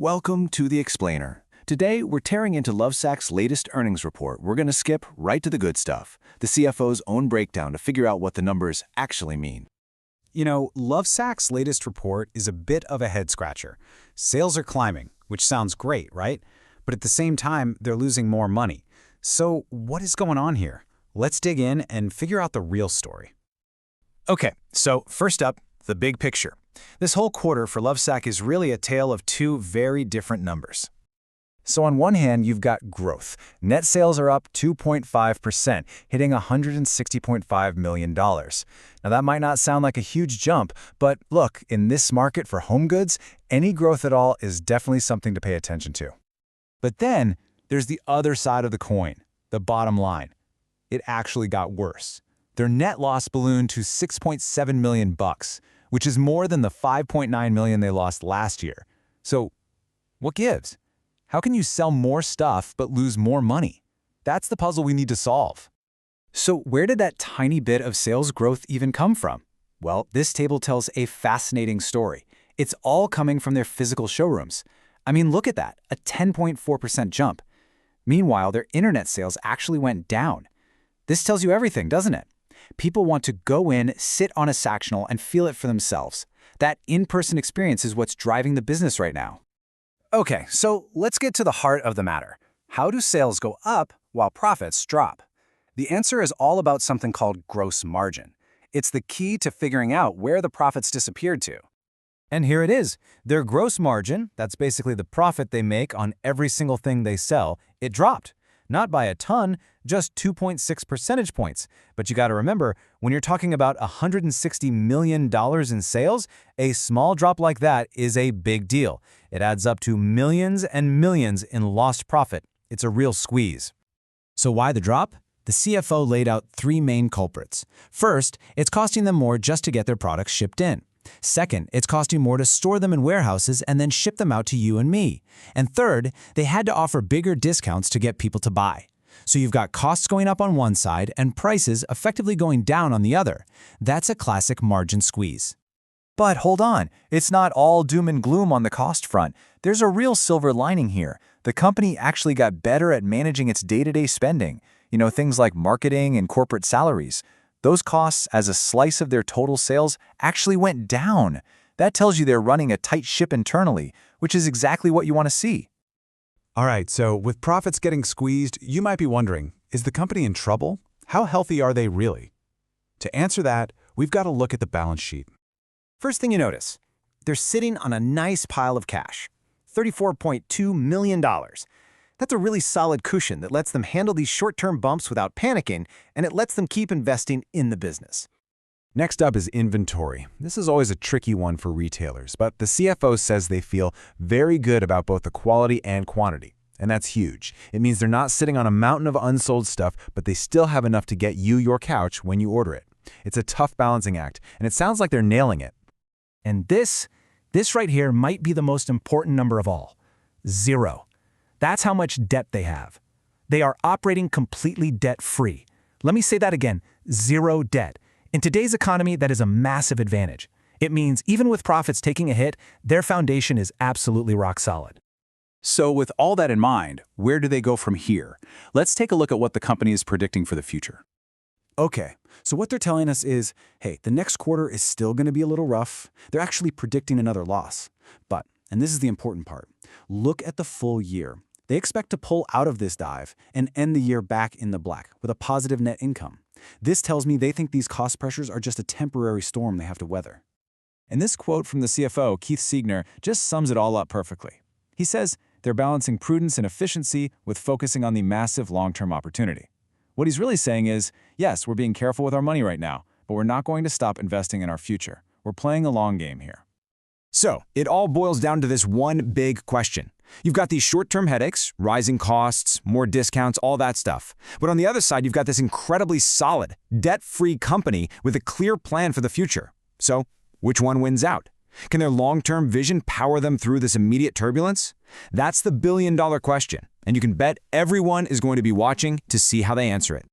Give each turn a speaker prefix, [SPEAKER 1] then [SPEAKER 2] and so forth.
[SPEAKER 1] Welcome to The Explainer. Today, we're tearing into Lovesac's latest earnings report. We're going to skip right to the good stuff, the CFO's own breakdown to figure out what the numbers actually mean.
[SPEAKER 2] You know, Lovesac's latest report is a bit of a head-scratcher. Sales are climbing, which sounds great, right? But at the same time, they're losing more money. So what is going on here? Let's dig in and figure out the real story.
[SPEAKER 3] Okay, so first up, the big picture. This whole quarter for Lovesac is really a tale of two very different numbers. So on one hand, you've got growth. Net sales are up 2.5%, hitting $160.5 million. Now that might not sound like a huge jump, but look, in this market for home goods, any growth at all is definitely something to pay attention to. But then, there's the other side of the coin, the bottom line. It actually got worse. Their net loss ballooned to $6.7 million, which is more than the $5.9 million they lost last year. So, what gives? How can you sell more stuff but lose more money? That's the puzzle we need to solve. So where did that tiny bit of sales growth even come from? Well, this table tells a fascinating story. It's all coming from their physical showrooms. I mean, look at that, a 10.4% jump. Meanwhile, their internet sales actually went down. This tells you everything, doesn't it? People want to go in, sit on a Sactional, and feel it for themselves. That in-person experience is what's driving the business right now. Okay, so let's get to the heart of the matter. How do sales go up while profits drop? The answer is all about something called gross margin. It's the key to figuring out where the profits disappeared to. And here it is. Their gross margin, that's basically the profit they make on every single thing they sell, it dropped. Not by a ton, just 2.6 percentage points. But you gotta remember, when you're talking about $160 million in sales, a small drop like that is a big deal. It adds up to millions and millions in lost profit. It's a real squeeze. So why the drop? The CFO laid out three main culprits. First, it's costing them more just to get their products shipped in. Second, it's costing more to store them in warehouses and then ship them out to you and me. And third, they had to offer bigger discounts to get people to buy. So you've got costs going up on one side and prices effectively going down on the other. That's a classic margin squeeze. But hold on, it's not all doom and gloom on the cost front. There's a real silver lining here. The company actually got better at managing its day-to-day spending. You know, things like marketing and corporate salaries. Those costs, as a slice of their total sales, actually went down. That tells you they're running a tight ship internally, which is exactly what you want to see.
[SPEAKER 2] All right, so with profits getting squeezed, you might be wondering, is the company in trouble? How healthy are they really? To answer that, we've got to look at the balance sheet.
[SPEAKER 3] First thing you notice, they're sitting on a nice pile of cash, $34.2 million. That's a really solid cushion that lets them handle these short-term bumps without panicking, and it lets them keep investing in the business.
[SPEAKER 2] Next up is inventory. This is always a tricky one for retailers, but the CFO says they feel very good about both the quality and quantity. And that's huge. It means they're not sitting on a mountain of unsold stuff, but they still have enough to get you your couch when you order it. It's a tough balancing act, and it sounds like they're nailing it.
[SPEAKER 3] And this right here might be the most important number of all. 0. That's how much debt they have. They are operating completely debt-free. Let me say that again, 0 debt. In today's economy, that is a massive advantage. It means even with profits taking a hit, their foundation is absolutely rock solid.
[SPEAKER 1] So with all that in mind, where do they go from here? Let's take a look at what the company is predicting for the future.
[SPEAKER 3] Okay, so what they're telling us is, hey, the next quarter is still going to be a little rough. They're actually predicting another loss. But, and this is the important part, look at the full year. They expect to pull out of this dive and end the year back in the black with a positive net income. This tells me they think these cost pressures are just a temporary storm they have to weather. And this quote from the CFO, Keith Siegner, just sums it all up perfectly. He says they're balancing prudence and efficiency with focusing on the massive long-term opportunity. What he's really saying is, yes, we're being careful with our money right now, but we're not going to stop investing in our future. We're playing a long game here.
[SPEAKER 4] So, it all boils down to this one big question. You've got these short-term headaches, rising costs, more discounts, all that stuff. But on the other side, you've got this incredibly solid, debt-free company with a clear plan for the future. So, which one wins out? Can their long-term vision power them through this immediate turbulence? That's the billion-dollar question, and you can bet everyone is going to be watching to see how they answer it.